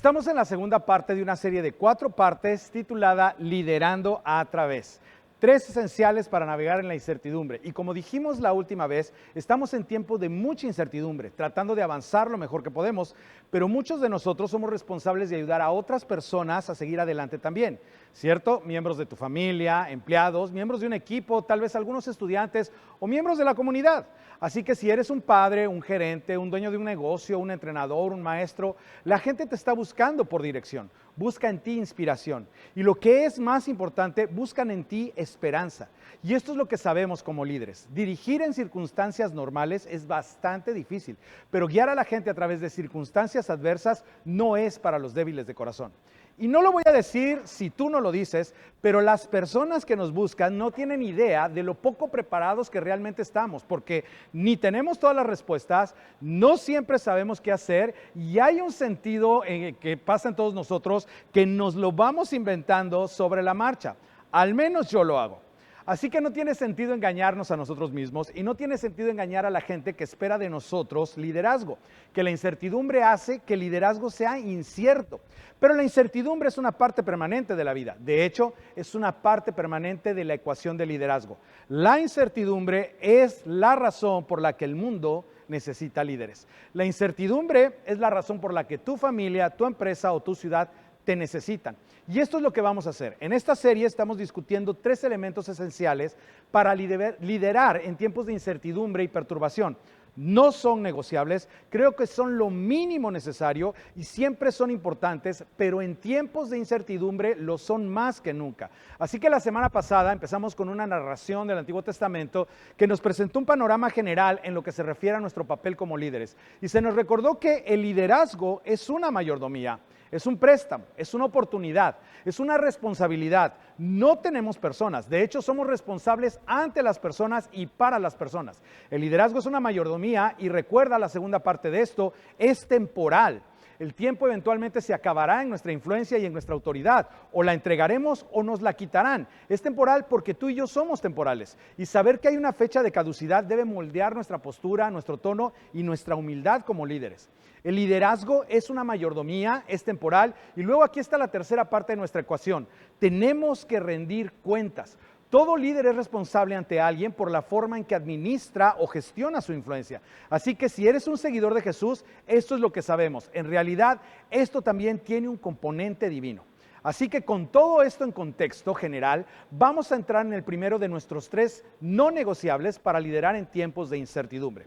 Estamos en la segunda parte de una serie de 4 partes titulada Liderando a través. 3 esenciales para navegar en la incertidumbre. Y como dijimos la última vez, estamos en tiempo de mucha incertidumbre, tratando de avanzar lo mejor que podemos, pero muchos de nosotros somos responsables de ayudar a otras personas a seguir adelante también, ¿cierto? Miembros de tu familia, empleados, miembros de un equipo, tal vez algunos estudiantes o miembros de la comunidad. Así que si eres un padre, un gerente, un dueño de un negocio, un entrenador, un maestro, la gente te está buscando por dirección, busca en ti inspiración. Y lo que es más importante, buscan en ti esperanza. Y esto es lo que sabemos como líderes. Dirigir en circunstancias normales es bastante difícil, pero guiar a la gente a través de circunstancias adversas no es para los débiles de corazón. Y no lo voy a decir si tú no lo dices, pero las personas que nos buscan no tienen idea de lo poco preparados que realmente estamos, porque ni tenemos todas las respuestas, no siempre sabemos qué hacer y hay un sentido que pasa en todos nosotros que nos lo vamos inventando sobre la marcha. Al menos yo lo hago. Así que no tiene sentido engañarnos a nosotros mismos y no tiene sentido engañar a la gente que espera de nosotros liderazgo, que la incertidumbre hace que el liderazgo sea incierto. Pero la incertidumbre es una parte permanente de la vida. De hecho, es una parte permanente de la ecuación de liderazgo. La incertidumbre es la razón por la que el mundo necesita líderes. La incertidumbre es la razón por la que tu familia, tu empresa o tu ciudad te necesitan. Y esto es lo que vamos a hacer. En esta serie estamos discutiendo 3 elementos esenciales para liderar en tiempos de incertidumbre y perturbación. No son negociables, creo que son lo mínimo necesario y siempre son importantes, pero en tiempos de incertidumbre lo son más que nunca. Así que la semana pasada empezamos con una narración del Antiguo Testamento que nos presentó un panorama general en lo que se refiere a nuestro papel como líderes. Y se nos recordó que el liderazgo es una mayordomía. Es un préstamo, es una oportunidad, es una responsabilidad. No tenemos personas, de hecho somos responsables ante las personas y para las personas. El liderazgo es una mayordomía y recuerda la segunda parte de esto, es temporal. El tiempo eventualmente se acabará en nuestra influencia y en nuestra autoridad. O la entregaremos o nos la quitarán. Es temporal porque tú y yo somos temporales. Y saber que hay una fecha de caducidad debe moldear nuestra postura, nuestro tono y nuestra humildad como líderes. El liderazgo es una mayordomía, es temporal. Y luego aquí está la tercera parte de nuestra ecuación. Tenemos que rendir cuentas. Todo líder es responsable ante alguien por la forma en que administra o gestiona su influencia. Así que si eres un seguidor de Jesús, esto es lo que sabemos. En realidad, esto también tiene un componente divino. Así que con todo esto en contexto general, vamos a entrar en el primero de nuestros 3 no negociables para liderar en tiempos de incertidumbre.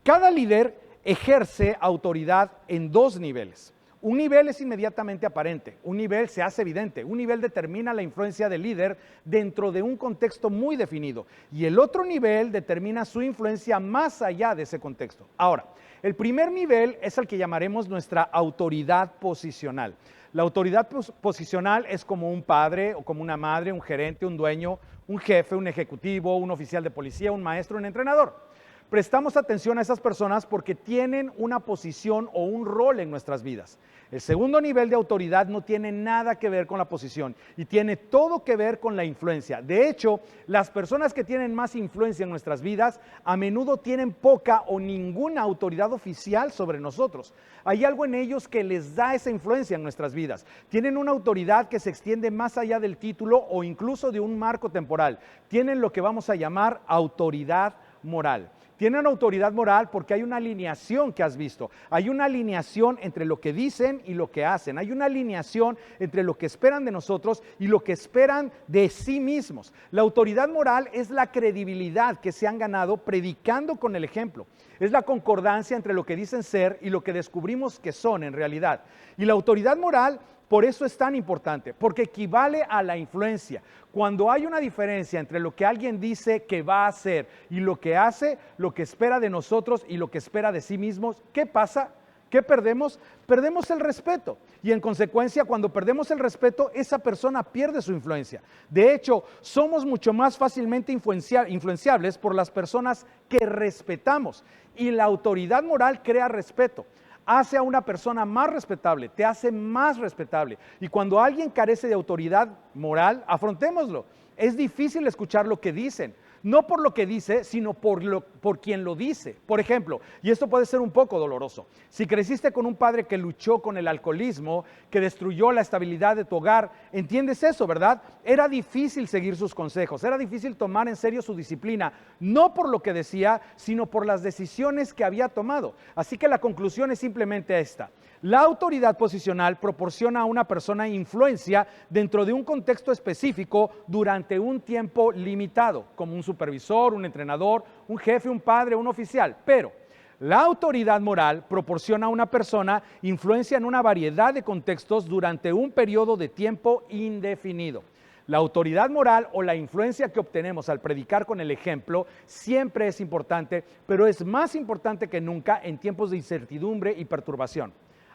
Cada líder ejerce autoridad en 2 niveles. Un nivel es inmediatamente aparente, un nivel se hace evidente, un nivel determina la influencia del líder dentro de un contexto muy definido y el otro nivel determina su influencia más allá de ese contexto. Ahora, el primer nivel es el que llamaremos nuestra autoridad posicional. La autoridad posicional es como un padre o como una madre, un gerente, un dueño, un jefe, un ejecutivo, un oficial de policía, un maestro, un entrenador. Prestamos atención a esas personas porque tienen una posición o un rol en nuestras vidas. El segundo nivel de autoridad no tiene nada que ver con la posición y tiene todo que ver con la influencia. De hecho, las personas que tienen más influencia en nuestras vidas a menudo tienen poca o ninguna autoridad oficial sobre nosotros. Hay algo en ellos que les da esa influencia en nuestras vidas. Tienen una autoridad que se extiende más allá del título o incluso de un marco temporal. Tienen lo que vamos a llamar autoridad moral. Tienen autoridad moral porque hay una alineación que has visto. Hay una alineación entre lo que dicen y lo que hacen. Hay una alineación entre lo que esperan de nosotros y lo que esperan de sí mismos. La autoridad moral es la credibilidad que se han ganado predicando con el ejemplo. Es la concordancia entre lo que dicen ser y lo que descubrimos que son en realidad. Y la autoridad moral por eso es tan importante, porque equivale a la influencia. Cuando hay una diferencia entre lo que alguien dice que va a hacer y lo que hace, lo que espera de nosotros y lo que espera de sí mismos, ¿qué pasa? ¿Qué perdemos? Perdemos el respeto. Y en consecuencia, cuando perdemos el respeto, esa persona pierde su influencia. De hecho, somos mucho más fácilmente influenciables por las personas que respetamos. Y la autoridad moral crea respeto. Hace a una persona más respetable, te hace más respetable. Y cuando alguien carece de autoridad moral, afrontémoslo. Es difícil escuchar lo que dicen. no por lo que dice, sino por quien lo dice. Por ejemplo, y esto puede ser un poco doloroso, si creciste con un padre que luchó con el alcoholismo, que destruyó la estabilidad de tu hogar, entiendes eso, ¿verdad? Era difícil seguir sus consejos, era difícil tomar en serio su disciplina, no por lo que decía, sino por las decisiones que había tomado. Así que la conclusión es simplemente esta: la autoridad posicional proporciona a una persona influencia dentro de un contexto específico durante un tiempo limitado, como un supervisor, un entrenador, un jefe, un padre, un oficial. Pero la autoridad moral proporciona a una persona influencia en una variedad de contextos durante un periodo de tiempo indefinido. La autoridad moral o la influencia que obtenemos al predicar con el ejemplo siempre es importante, pero es más importante que nunca en tiempos de incertidumbre y perturbación.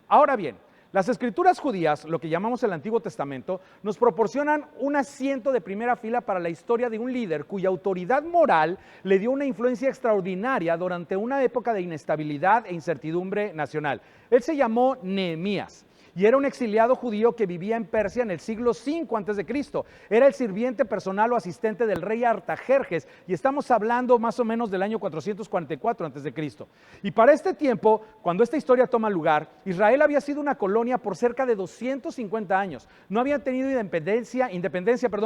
Ahora bien, las escrituras judías, lo que llamamos el Antiguo Testamento, nos proporcionan un asiento de primera fila para la historia de un líder cuya autoridad moral le dio una influencia extraordinaria durante una época de inestabilidad e incertidumbre nacional. Él se llamó Nehemías. Y era un exiliado judío que vivía en Persia en el siglo V a.C. Era el sirviente personal o asistente del rey Artajerjes, y estamos hablando más o menos del año 444 a.C. Y para este tiempo, cuando esta historia toma lugar, Israel había sido una colonia por cerca de 250 años. No había tenido independencia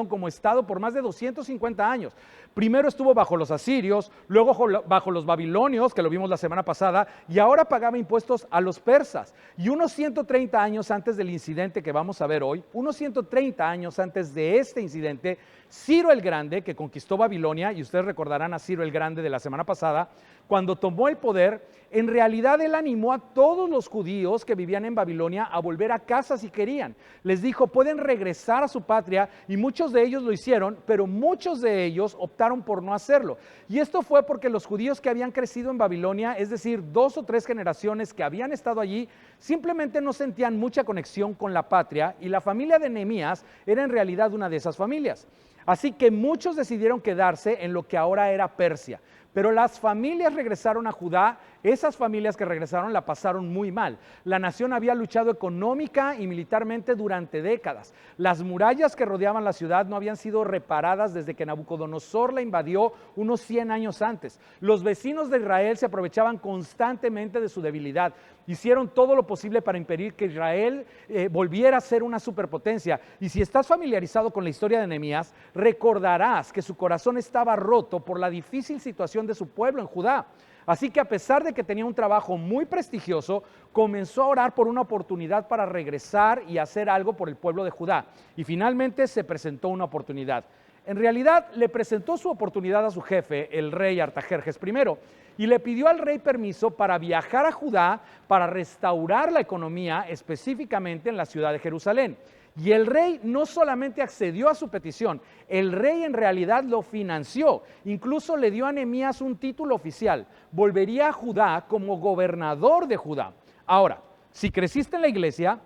como estado por más de 250 años. Primero estuvo bajo los asirios, luego bajo los babilonios, que lo vimos la semana pasada, y ahora pagaba impuestos a los persas. Y unos 130 años antes del incidente que vamos a ver hoy, unos 130 años antes de este incidente, Ciro el Grande, que conquistó Babilonia, y ustedes recordarán a Ciro el Grande de la semana pasada, cuando tomó el poder, en realidad él animó a todos los judíos que vivían en Babilonia a volver a casa si querían. Les dijo, pueden regresar a su patria, y muchos de ellos lo hicieron, pero muchos de ellos optaron por no hacerlo. Y esto fue porque los judíos que habían crecido en Babilonia, es decir, 2 o 3 generaciones que habían estado allí, simplemente no sentían mucha conexión con la patria, y la familia de Nehemías era en realidad una de esas familias. Así que muchos decidieron quedarse en lo que ahora era Persia. Pero las familias regresaron a Judá. Esas familias que regresaron la pasaron muy mal. La nación había luchado económica y militarmente durante décadas. Las murallas que rodeaban la ciudad no habían sido reparadas desde que Nabucodonosor la invadió unos 100 años antes. Los vecinos de Israel se aprovechaban constantemente de su debilidad. Hicieron todo lo posible para impedir que Israel volviera a ser una superpotencia. Y si estás familiarizado con la historia de Nehemías, recordarás que su corazón estaba roto por la difícil situación de su pueblo en Judá. Así que a pesar de que tenía un trabajo muy prestigioso, comenzó a orar por una oportunidad para regresar y hacer algo por el pueblo de Judá. Y finalmente se presentó una oportunidad. En realidad le presentó su oportunidad a su jefe, el rey Artajerjes I, y le pidió al rey permiso para viajar a Judá para restaurar la economía, específicamente en la ciudad de Jerusalén. Y el rey no solamente accedió a su petición, el rey en realidad lo financió, incluso le dio a Nehemías un título oficial, volvería a Judá como gobernador de Judá. Ahora, si creciste en la iglesia,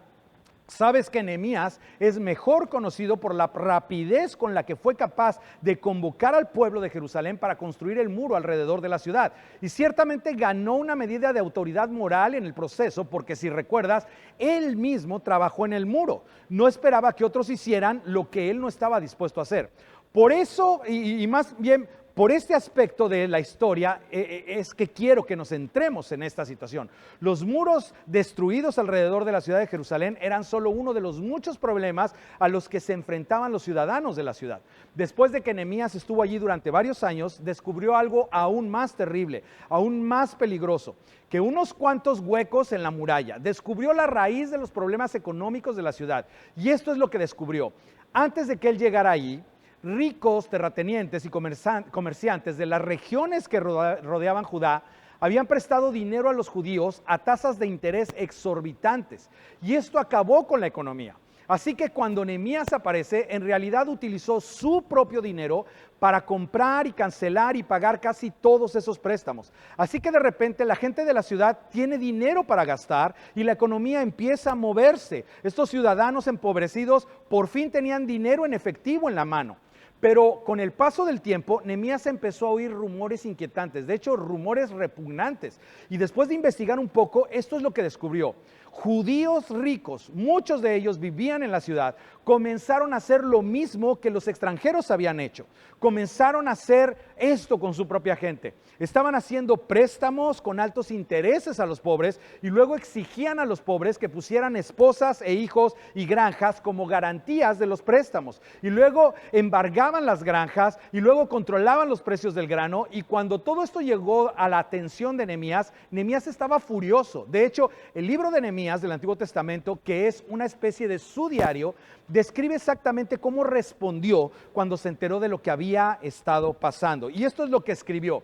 sabes que Nehemías es mejor conocido por la rapidez con la que fue capaz de convocar al pueblo de Jerusalén para construir el muro alrededor de la ciudad. Y ciertamente ganó una medida de autoridad moral en el proceso, porque si recuerdas, él mismo trabajó en el muro. No esperaba que otros hicieran lo que él no estaba dispuesto a hacer. Por eso, y más bien por este aspecto de la historia, es que quiero que nos centremos en esta situación. Los muros destruidos alrededor de la ciudad de Jerusalén eran solo uno de los muchos problemas a los que se enfrentaban los ciudadanos de la ciudad. Después de que Nehemías estuvo allí durante varios años, descubrió algo aún más terrible, aún más peligroso, que unos cuantos huecos en la muralla. Descubrió la raíz de los problemas económicos de la ciudad. Y esto es lo que descubrió. Antes de que él llegara allí, ricos terratenientes y comerciantes de las regiones que rodeaban Judá habían prestado dinero a los judíos a tasas de interés exorbitantes, y esto acabó con la economía. Así que cuando Nehemías aparece, en realidad utilizó su propio dinero para comprar y cancelar y pagar casi todos esos préstamos. Así que de repente la gente de la ciudad tiene dinero para gastar y la economía empieza a moverse. Estos ciudadanos empobrecidos por fin tenían dinero en efectivo en la mano. Pero con el paso del tiempo, Nehemías empezó a oír rumores inquietantes, de hecho rumores repugnantes. Y después de investigar un poco, esto es lo que descubrió. judíos ricos, muchos de ellos vivían en la ciudad, comenzaron a hacer lo mismo que los extranjeros habían hecho. Comenzaron a hacer esto con su propia gente. Estaban haciendo préstamos con altos intereses a los pobres y luego exigían a los pobres que pusieran esposas e hijos y granjas como garantías de los préstamos. Y luego embargaban las granjas y luego controlaban los precios del grano. Y cuando todo esto llegó a la atención de Nehemías, Nehemías estaba furioso. De hecho, el libro de Nehemías del Antiguo Testamento, que es una especie de su diario, describe exactamente cómo respondió cuando se enteró de lo que había estado pasando. Y esto es lo que escribió.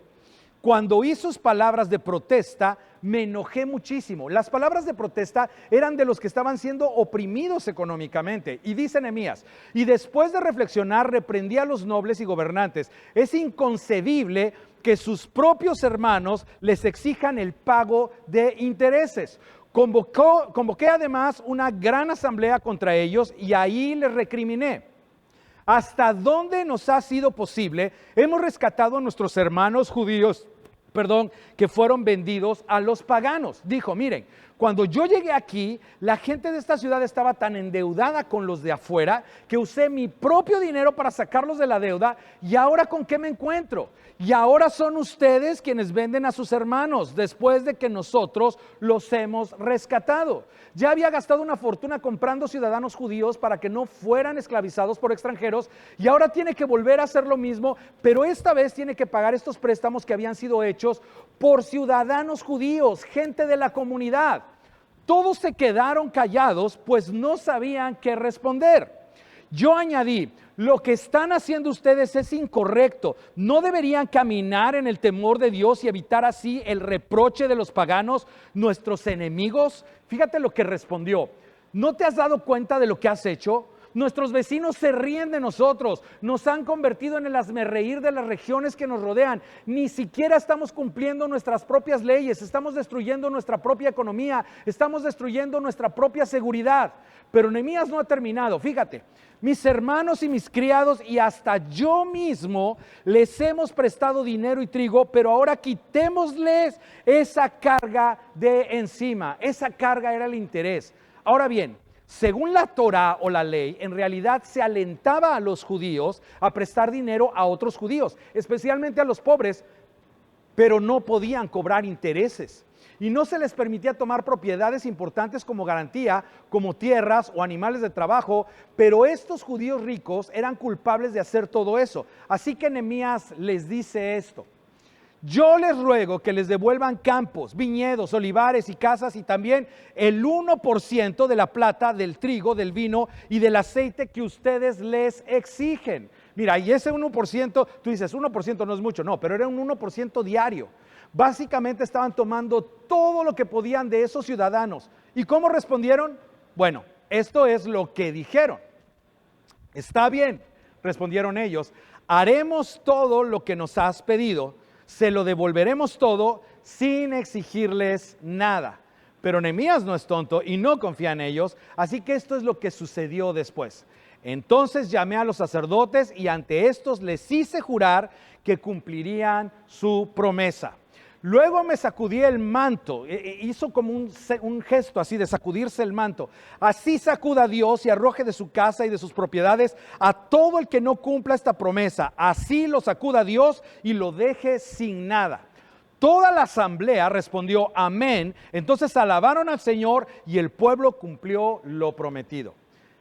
Cuando oí sus palabras de protesta, me enojé muchísimo. Las palabras de protesta eran de los que estaban siendo oprimidos económicamente. Y dice Nehemías, y después de reflexionar, reprendí a los nobles y gobernantes. Es inconcebible que sus propios hermanos les exijan el pago de intereses. Convoqué además una gran asamblea contra ellos y ahí les recriminé. ¿Hasta dónde nos ha sido posible? Hemos rescatado a nuestros hermanos judíos, que fueron vendidos a los paganos. Dijo, miren, cuando yo llegué aquí, la gente de esta ciudad estaba tan endeudada con los de afuera que usé mi propio dinero para sacarlos de la deuda. ¿Y ahora con qué me encuentro? Y ahora son ustedes quienes venden a sus hermanos después de que nosotros los hemos rescatado. Ya había gastado una fortuna comprando ciudadanos judíos para que no fueran esclavizados por extranjeros y ahora tiene que volver a hacer lo mismo, pero esta vez tiene que pagar estos préstamos que habían sido hechos por ciudadanos judíos, gente de la comunidad. Todos se quedaron callados, pues no sabían qué responder. Yo añadí, lo que están haciendo ustedes es incorrecto. ¿No deberían caminar en el temor de Dios y evitar así el reproche de los paganos, nuestros enemigos? Fíjate lo que respondió. ¿No te has dado cuenta de lo que has hecho? Nuestros vecinos se ríen de nosotros, nos han convertido en el hazmerreír de las regiones que nos rodean. Ni siquiera estamos cumpliendo nuestras propias leyes, estamos destruyendo nuestra propia economía, estamos destruyendo nuestra propia seguridad. Pero Nehemías no ha terminado, fíjate. Mis hermanos y mis criados y hasta yo mismo les hemos prestado dinero y trigo, pero ahora quitémosles esa carga de encima. Esa carga era el interés. Ahora bien, según la Torá o la ley, en realidad se alentaba a los judíos a prestar dinero a otros judíos, especialmente a los pobres, pero no podían cobrar intereses. Y no se les permitía tomar propiedades importantes como garantía, como tierras o animales de trabajo, pero estos judíos ricos eran culpables de hacer todo eso. Así que Nehemías les dice esto. Yo les ruego que les devuelvan campos, viñedos, olivares y casas y también el 1% de la plata, del trigo, del vino y del aceite que ustedes les exigen. Mira, y ese 1%, tú dices, 1% no es mucho, no, pero era un 1% diario. Básicamente estaban tomando todo lo que podían de esos ciudadanos. ¿Y cómo respondieron? Bueno, esto es lo que dijeron. Está bien, respondieron ellos, haremos todo lo que nos has pedido, se lo devolveremos todo sin exigirles nada. Pero Nehemías no es tonto y no confía en ellos, así que esto es lo que sucedió después. Entonces llamé a los sacerdotes y ante estos les hice jurar que cumplirían su promesa. Luego me sacudí el manto, hizo como un gesto así de sacudirse el manto. Así sacuda Dios y arroje de su casa y de sus propiedades a todo el que no cumpla esta promesa. Así lo sacuda Dios y lo deje sin nada. Toda la asamblea respondió amén. Entonces alabaron al Señor y el pueblo cumplió lo prometido.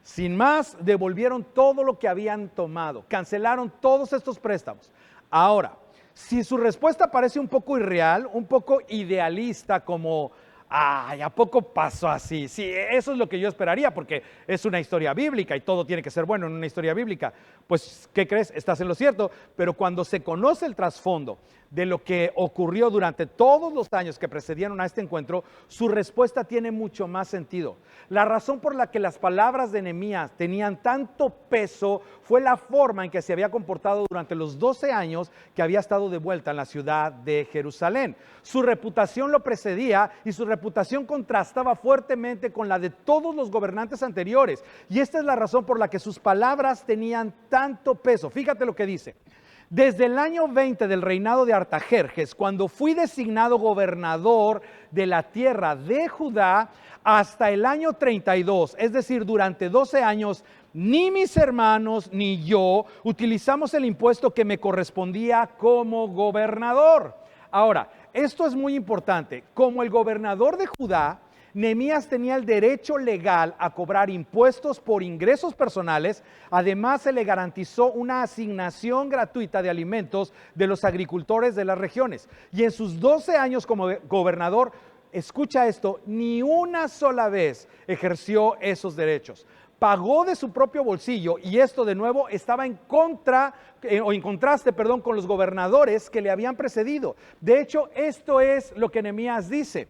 Sin más, devolvieron todo lo que habían tomado, cancelaron todos estos préstamos. Ahora, si su respuesta parece un poco irreal, un poco idealista, como, ay, ¿a poco pasó así? Sí, eso es lo que yo esperaría, porque es una historia bíblica y todo tiene que ser bueno en una historia bíblica. Pues, ¿qué crees? Estás en lo cierto, pero cuando se conoce el trasfondo de lo que ocurrió durante todos los años que precedieron a este encuentro, su respuesta tiene mucho más sentido. La razón por la que las palabras de Nehemías tenían tanto peso fue la forma en que se había comportado durante los 12 años que había estado de vuelta en la ciudad de Jerusalén. Su reputación lo precedía y su reputación contrastaba fuertemente con la de todos los gobernantes anteriores. Y esta es la razón por la que sus palabras tenían tanto peso. Fíjate lo que dice. Desde el año 20 del reinado de Artajerjes, cuando fui designado gobernador de la tierra de Judá, hasta el año 32, es decir, durante 12 años, ni mis hermanos ni yo utilizamos el impuesto que me correspondía como gobernador. Ahora, esto es muy importante. Como el gobernador de Judá, Nehemías tenía el derecho legal a cobrar impuestos por ingresos personales. Además, se le garantizó una asignación gratuita de alimentos de los agricultores de las regiones. Y en sus 12 años como gobernador, escucha esto, ni una sola vez ejerció esos derechos. Pagó de su propio bolsillo, y esto de nuevo estaba en contraste con los gobernadores que le habían precedido. De hecho, esto es lo que Nehemías dice.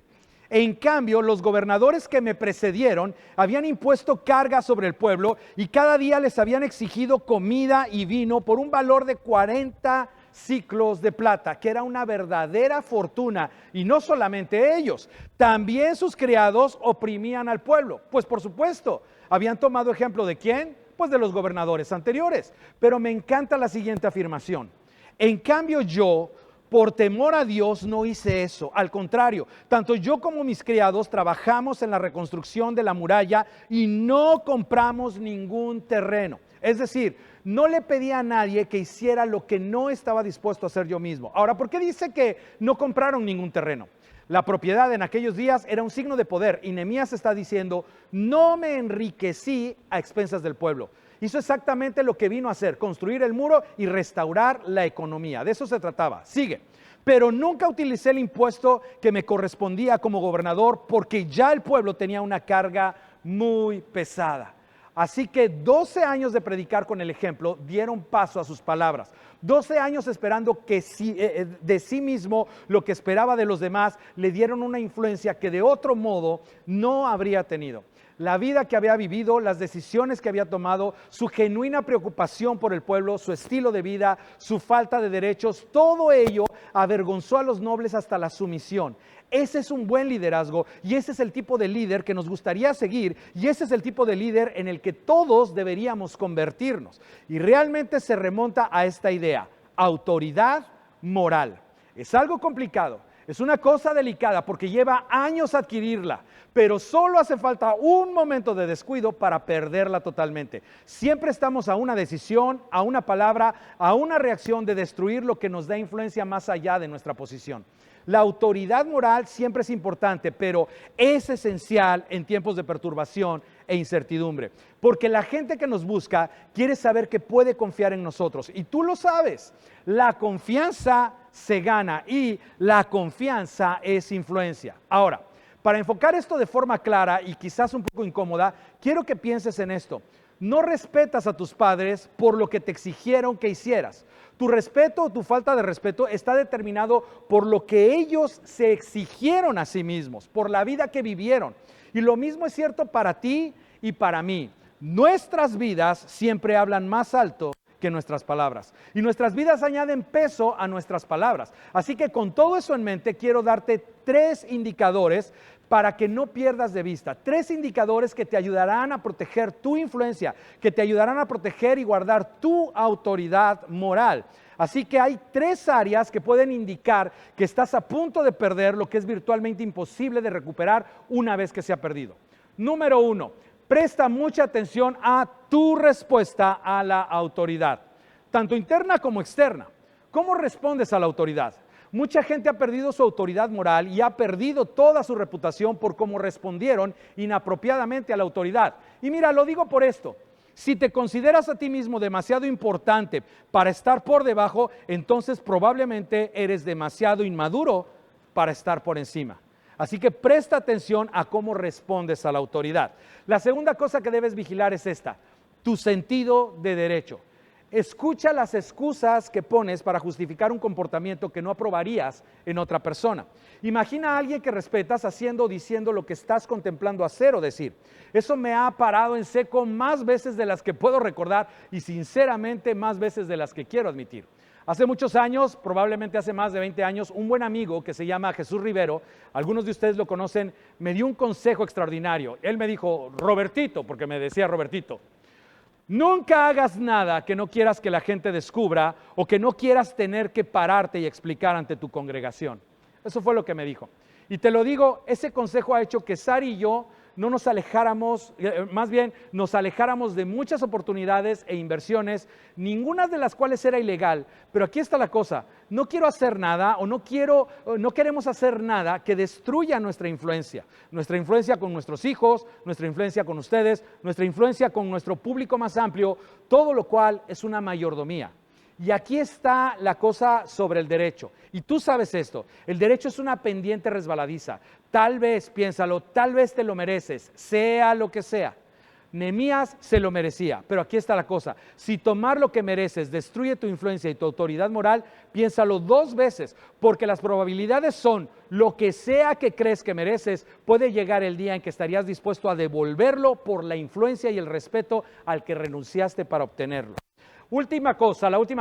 En cambio, los gobernadores que me precedieron habían impuesto cargas sobre el pueblo y cada día les habían exigido comida y vino por un valor de 40 siclos de plata, que era una verdadera fortuna. Y no solamente ellos, también sus criados oprimían al pueblo. Pues por supuesto, habían tomado ejemplo ¿de quién? Pues de los gobernadores anteriores. Pero me encanta la siguiente afirmación. En cambio yo, por temor a Dios, no hice eso. Al contrario, tanto yo como mis criados trabajamos en la reconstrucción de la muralla y no compramos ningún terreno. Es decir, no le pedí a nadie que hiciera lo que no estaba dispuesto a hacer yo mismo. Ahora, ¿por qué dice que no compraron ningún terreno? La propiedad en aquellos días era un signo de poder y Nehemías está diciendo, no me enriquecí a expensas del pueblo. Hizo exactamente lo que vino a hacer, construir el muro y restaurar la economía. De eso se trataba. Sigue. Pero nunca utilicé el impuesto que me correspondía como gobernador porque ya el pueblo tenía una carga muy pesada. Así que 12 años de predicar con el ejemplo dieron paso a sus palabras. 12 años esperando que de sí mismo lo que esperaba de los demás le dieron una influencia que de otro modo no habría tenido. La vida que había vivido, las decisiones que había tomado, su genuina preocupación por el pueblo, su estilo de vida, su falta de derechos, todo ello avergonzó a los nobles hasta la sumisión. Ese es un buen liderazgo y ese es el tipo de líder que nos gustaría seguir y ese es el tipo de líder en el que todos deberíamos convertirnos. Y realmente se remonta a esta idea, autoridad moral. Es algo complicado. Es una cosa delicada porque lleva años adquirirla, pero solo hace falta un momento de descuido para perderla totalmente. Siempre estamos a una decisión, a una palabra, a una reacción de destruir lo que nos da influencia más allá de nuestra posición. La autoridad moral siempre es importante, pero es esencial en tiempos de perturbación e incertidumbre, porque la gente que nos busca quiere saber que puede confiar en nosotros, y tú lo sabes, la confianza se gana y la confianza es influencia. Ahora, para enfocar esto de forma clara y quizás un poco incómoda, quiero que pienses en esto. No respetas a tus padres por lo que te exigieron que hicieras. Tu respeto o tu falta de respeto está determinado por lo que ellos se exigieron a sí mismos, por la vida que vivieron. Y lo mismo es cierto para ti y para mí. Nuestras vidas siempre hablan más alto que nuestras palabras. Y nuestras vidas añaden peso a nuestras palabras. Así que con todo eso en mente, quiero darte 3 indicadores para que no pierdas de vista. 3 indicadores que te ayudarán a proteger tu influencia, que te ayudarán a proteger y guardar tu autoridad moral. Así que hay 3 áreas que pueden indicar que estás a punto de perder lo que es virtualmente imposible de recuperar una vez que se ha perdido. Número 1, presta mucha atención a tu respuesta a la autoridad, tanto interna como externa. ¿Cómo respondes a la autoridad? Mucha gente ha perdido su autoridad moral y ha perdido toda su reputación por cómo respondieron inapropiadamente a la autoridad. Y mira, lo digo por esto. Si te consideras a ti mismo demasiado importante para estar por debajo, entonces probablemente eres demasiado inmaduro para estar por encima. Así que presta atención a cómo respondes a la autoridad. La segunda cosa que debes vigilar es esta, tu sentido de derecho. Escucha las excusas que pones para justificar un comportamiento que no aprobarías en otra persona. Imagina a alguien que respetas haciendo o diciendo lo que estás contemplando hacer o decir. Eso me ha parado en seco más veces de las que puedo recordar y sinceramente más veces de las que quiero admitir. Hace muchos años, probablemente hace más de 20 años, un buen amigo que se llama Jesús Rivero, algunos de ustedes lo conocen, me dio un consejo extraordinario. Él me dijo, Robertito, porque me decía Robertito, Nunca hagas nada que no quieras que la gente descubra o que no quieras tener que pararte y explicar ante tu congregación. Eso fue lo que me dijo. Y te lo digo, ese consejo ha hecho que Sari y yo no nos alejáramos, más bien nos alejáramos de muchas oportunidades e inversiones, ninguna de las cuales era ilegal. Pero aquí está la cosa, no quiero hacer nada o no queremos hacer nada que destruya nuestra influencia con nuestros hijos, nuestra influencia con ustedes, nuestra influencia con nuestro público más amplio, todo lo cual es una mayordomía. Y aquí está la cosa sobre el derecho. Y tú sabes esto, el derecho es una pendiente resbaladiza. Tal vez, piénsalo, tal vez te lo mereces, sea lo que sea. Nehemías se lo merecía, pero aquí está la cosa. Si tomar lo que mereces destruye tu influencia y tu autoridad moral, piénsalo 2 veces, porque las probabilidades son, lo que sea que crees que mereces, puede llegar el día en que estarías dispuesto a devolverlo por la influencia y el respeto al que renunciaste para obtenerlo. La última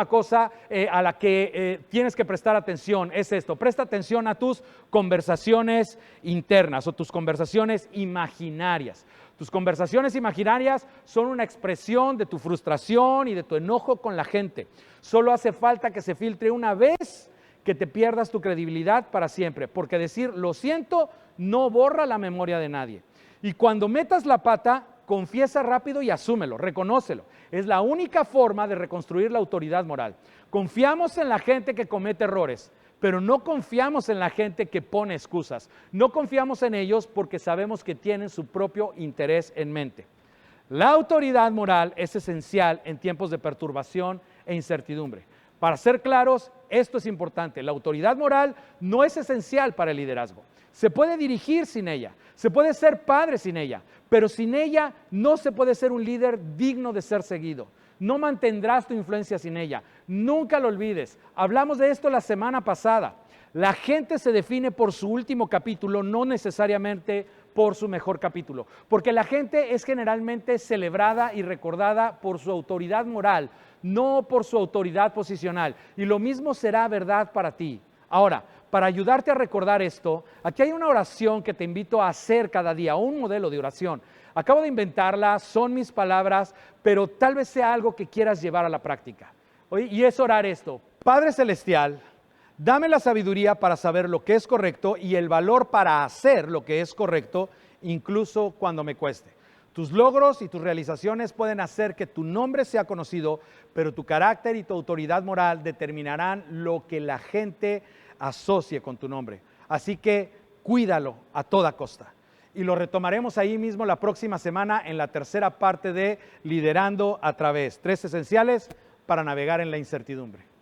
cosa a la que tienes que prestar atención es esto. Presta atención a tus conversaciones internas o tus conversaciones imaginarias. Tus conversaciones imaginarias son una expresión de tu frustración y de tu enojo con la gente. Solo hace falta que se filtre una vez que te pierdas tu credibilidad para siempre, porque decir lo siento no borra la memoria de nadie. Y cuando metas la pata, confiesa rápido y asúmelo, reconócelo. Es la única forma de reconstruir la autoridad moral. Confiamos en la gente que comete errores, pero no confiamos en la gente que pone excusas. No confiamos en ellos porque sabemos que tienen su propio interés en mente. La autoridad moral es esencial en tiempos de perturbación e incertidumbre. Para ser claros, esto es importante. La autoridad moral no es esencial para el liderazgo. Se puede dirigir sin ella, se puede ser padre sin ella, pero sin ella no se puede ser un líder digno de ser seguido. No mantendrás tu influencia sin ella. Nunca lo olvides. Hablamos de esto la semana pasada. La gente se define por su último capítulo, no necesariamente por su mejor capítulo, porque la gente es generalmente celebrada y recordada por su autoridad moral, no por su autoridad posicional. Y lo mismo será verdad para ti. Ahora, para ayudarte a recordar esto, aquí hay una oración que te invito a hacer cada día, un modelo de oración. Acabo de inventarla, son mis palabras, pero tal vez sea algo que quieras llevar a la práctica. Y es orar esto: Padre Celestial, dame la sabiduría para saber lo que es correcto y el valor para hacer lo que es correcto, incluso cuando me cueste. Tus logros y tus realizaciones pueden hacer que tu nombre sea conocido, pero tu carácter y tu autoridad moral determinarán lo que la gente asocie con tu nombre. Así que cuídalo a toda costa. Y lo retomaremos ahí mismo la próxima semana en la tercera parte de Liderando a Través. 3 esenciales para navegar en la incertidumbre.